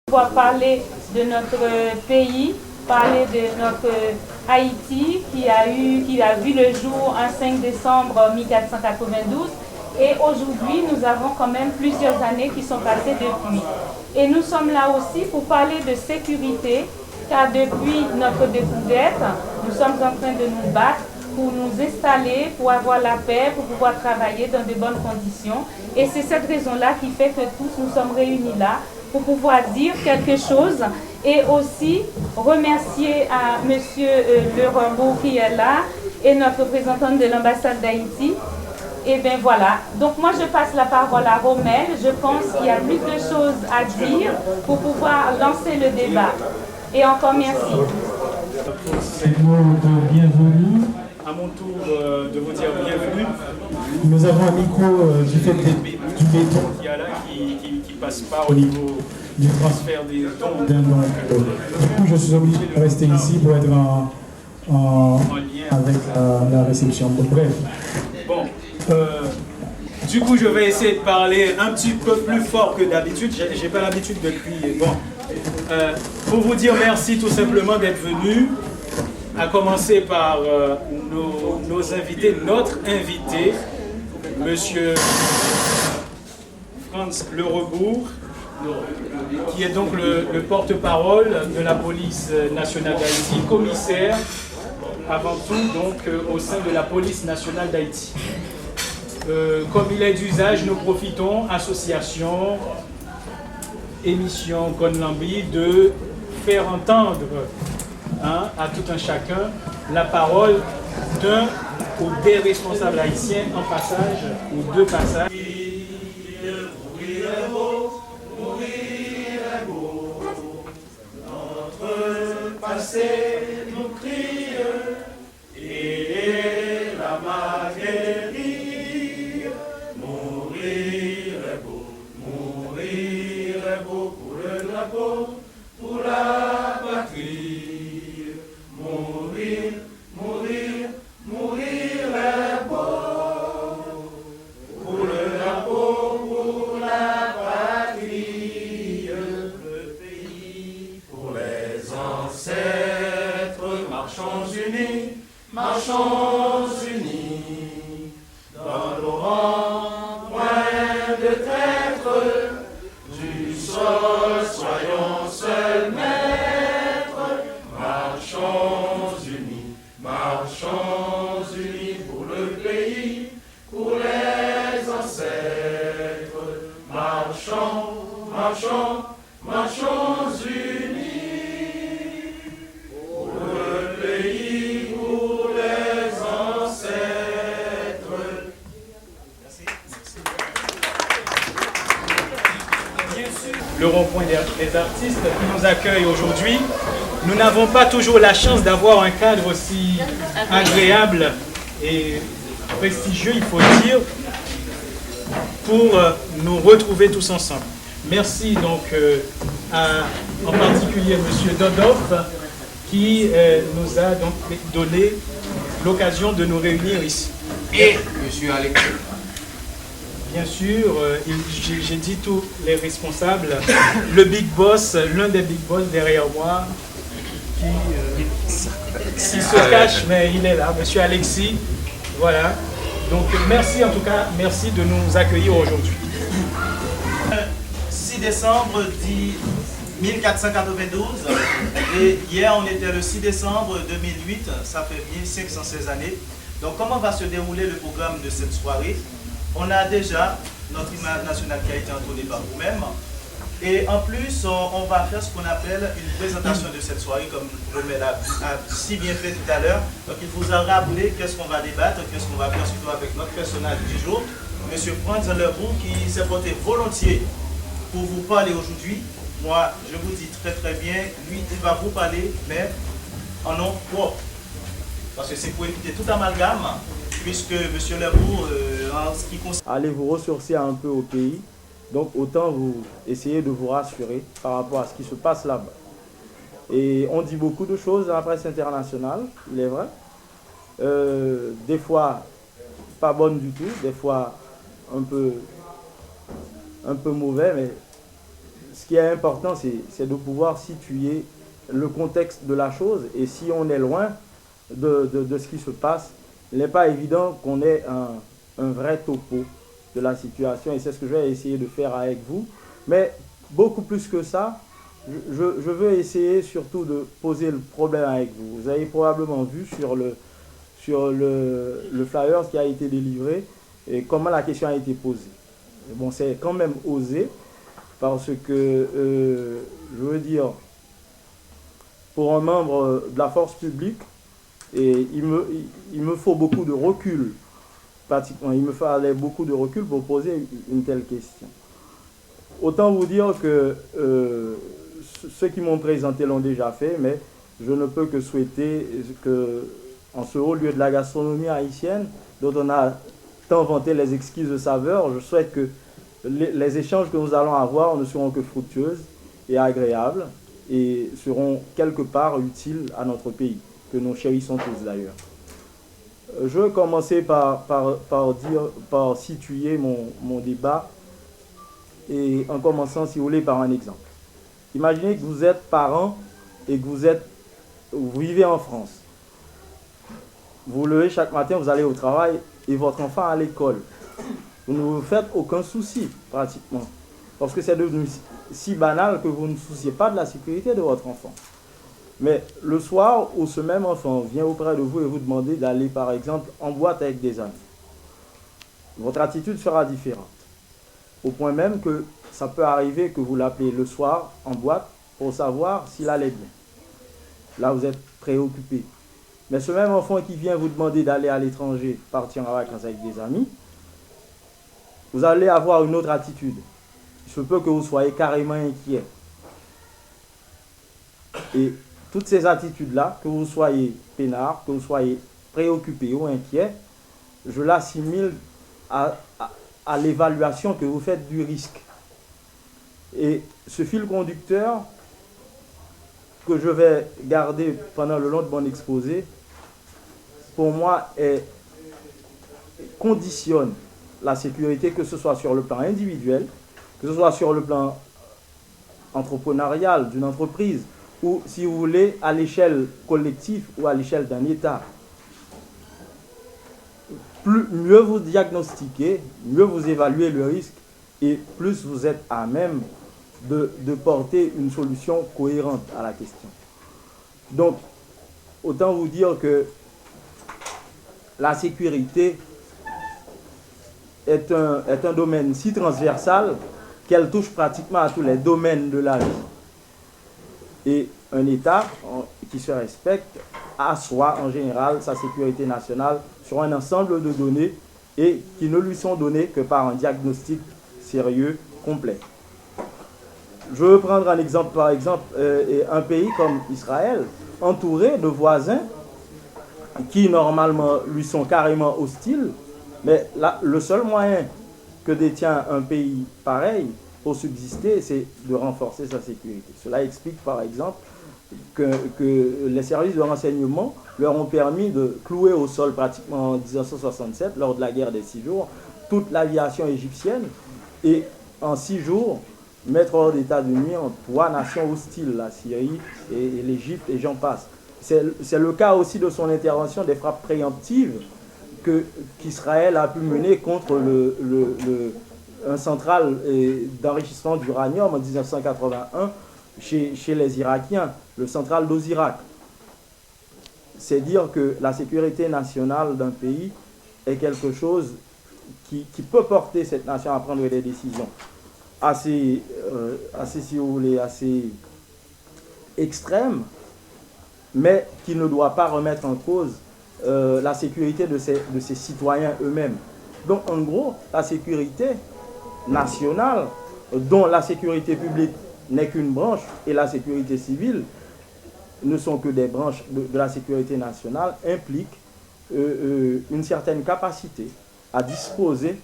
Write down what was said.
Pouvoir parler de notre pays, parler de notre Haïti qui a vu le jour un 5 décembre 1492. Et aujourd'hui, nous avons quand même plusieurs années qui sont passées depuis. Et nous sommes là aussi pour parler de sécurité, car depuis notre découverte, nous sommes en train de nous battre pour nous installer, pour avoir la paix, pour pouvoir travailler dans de bonnes conditions. Et c'est cette raison-là qui fait que tous nous sommes réunis là pour pouvoir dire quelque chose et aussi remercier à M. Lerembourg qui est là et notre représentante de l'ambassade d'Haïti. Et bien voilà, donc moi je passe la parole à Romel. Je pense qu'il y a plus de choses à dire pour pouvoir lancer le débat. Et encore merci. Pour ces mots de bienvenue, à mon tour de vous dire bienvenue. Nous avons un micro du fait du béton qui est là, qui passe pas au niveau du transfert des dons. Du coup, je suis obligé de rester ici pour être en lien avec la réception. Bref. Bon. Du coup, je vais essayer de parler un petit peu plus fort que d'habitude. J'ai pas l'habitude de crier. Bon. Pour vous dire merci tout simplement d'être venus. À commencer par nos invités, notre invité, Monsieur Franz Lerembourg, qui est donc le porte-parole de la police nationale d'Haïti, commissaire avant tout donc au sein de la police nationale d'Haïti. Comme il est d'usage, nous profitons, association, émission Conlambi, de faire entendre à tout un chacun la parole d'un ou des responsables haïtiens en passage ou deux passages. Notre passé nous crie et la maladie. Mourir est beau pour le drapeau, pour la patrie. Mourir est beau pour le drapeau, pour la patrie, le pays, pour les ancêtres. Marchons unis, dans nos rangs, point de traître, du sol soyons seuls maîtres. Marchons unis pour le pays, pour les ancêtres. Marchons unis pour le pays, pour les ancêtres. Merci. Bien sûr, le rond-point des artistes qui nous accueille aujourd'hui. Nous n'avons pas toujours la chance d'avoir un cadre aussi agréable et prestigieux, il faut dire, pour nous retrouver tous ensemble. Merci donc en particulier M. Dodov qui nous a donc donné l'occasion de nous réunir ici. Et M. Alexis. Bien sûr, j'ai dit tous les responsables, le big boss, l'un des big boss derrière moi, qui se cache, mais il est là, M. Alexis. Voilà. Donc merci en tout cas, merci de nous accueillir aujourd'hui. 6 décembre 1492 et hier on était le 6 décembre 2008, ça fait 1516 années. Donc comment va se dérouler le programme de cette soirée? On a déjà notre hymne national qui a été entonné par vous-même. Et en plus, on va faire ce qu'on appelle une présentation de cette soirée, comme Romel a si bien fait tout à l'heure. Donc il vous a rappelé qu'est-ce qu'on va débattre, qu'est-ce qu'on va faire surtout avec notre personnage du jour, M. Franz Lerembourg, qui s'est porté volontiers pour vous parler aujourd'hui. Moi, je vous dis très bien, lui, il va vous parler, mais en nom propre. Parce que c'est pour éviter tout amalgame, puisque M. Lerembourg, en ce qui concerne... Allez vous ressourcer un peu au pays. Donc autant vous essayer de vous rassurer par rapport à ce qui se passe là-bas. Et on dit beaucoup de choses dans la presse internationale, il est vrai. Des fois pas bonnes du tout, des fois un peu mauvais, mais ce qui est important, c'est de pouvoir situer le contexte de la chose. Et si on est loin de ce qui se passe, il n'est pas évident qu'on ait un vrai topo de la situation. Et c'est ce que je vais essayer de faire avec vous. Mais beaucoup plus que ça, je veux essayer surtout de poser le problème avec vous. Vous avez probablement vu sur le flyer qui a été délivré et comment la question a été posée. Bon, c'est quand même osé parce que, je veux dire, pour un membre de la force publique, et il me faut beaucoup de recul, pratiquement, il me fallait beaucoup de recul pour poser une telle question. Autant vous dire que ceux qui m'ont présenté l'ont déjà fait, mais je ne peux que souhaiter que, en ce haut lieu de la gastronomie haïtienne, dont on a tant vanté les exquises de saveurs, je souhaite que les échanges que nous allons avoir ne seront que fructueuses et agréables et seront quelque part utiles à notre pays, que nous chérissons tous d'ailleurs. Je vais commencer par situer mon débat et en commençant, si vous voulez, par un exemple. Imaginez que vous êtes parent et que vous vivez en France. Vous vous levez chaque matin, vous allez au travail et votre enfant à l'école. Vous ne vous faites aucun souci, pratiquement. Parce que c'est devenu si banal que vous ne souciez pas de la sécurité de votre enfant. Mais le soir où ce même enfant vient auprès de vous et vous demandez d'aller, par exemple, en boîte avec des amis, votre attitude sera différente. Au point même que ça peut arriver que vous l'appelez le soir en boîte pour savoir s'il allait bien. Là, vous êtes préoccupé. Mais ce même enfant qui vient vous demander d'aller à l'étranger, partir en vacances avec des amis, vous allez avoir une autre attitude. Il se peut que vous soyez carrément inquiet. Et toutes ces attitudes-là, que vous soyez peinard, que vous soyez préoccupé ou inquiet, je l'assimile à l'évaluation que vous faites du risque. Et ce fil conducteur que je vais garder pendant le long de mon exposé, pour moi, conditionne la sécurité, que ce soit sur le plan individuel, que ce soit sur le plan entrepreneurial d'une entreprise, ou si vous voulez, à l'échelle collective ou à l'échelle d'un État. Mieux vous diagnostiquez, mieux vous évaluez le risque et plus vous êtes à même de porter une solution cohérente à la question. Donc, autant vous dire que la sécurité est un domaine si transversal qu'elle touche pratiquement à tous les domaines de la vie. Et un État qui se respecte assoit en général sa sécurité nationale sur un ensemble de données et qui ne lui sont données que par un diagnostic sérieux, complet. Je veux prendre un exemple, par exemple, un pays comme Israël, entouré de voisins qui normalement lui sont carrément hostiles, mais là, le seul moyen que détient un pays pareil pour subsister, c'est de renforcer sa sécurité. Cela explique par exemple que les services de renseignement leur ont permis de clouer au sol pratiquement en 1967, lors de la guerre des 6 jours, toute l'aviation égyptienne et en 6 jours, mettre hors d'état de nuire 3 nations hostiles, la Syrie et l'Égypte et j'en passe. C'est le cas aussi de son intervention des frappes préemptives qu'Israël a pu mener contre un central d'enrichissement d'uranium en 1981 chez les Irakiens, le central d'Ozirak. C'est dire que la sécurité nationale d'un pays est quelque chose qui peut porter cette nation à prendre des décisions assez, si vous voulez, assez extrêmes, mais qui ne doit pas remettre en cause la sécurité de ses citoyens eux-mêmes. Donc en gros, la sécurité nationale, dont la sécurité publique n'est qu'une branche et la sécurité civile ne sont que des branches de la sécurité nationale, implique une certaine capacité à disposer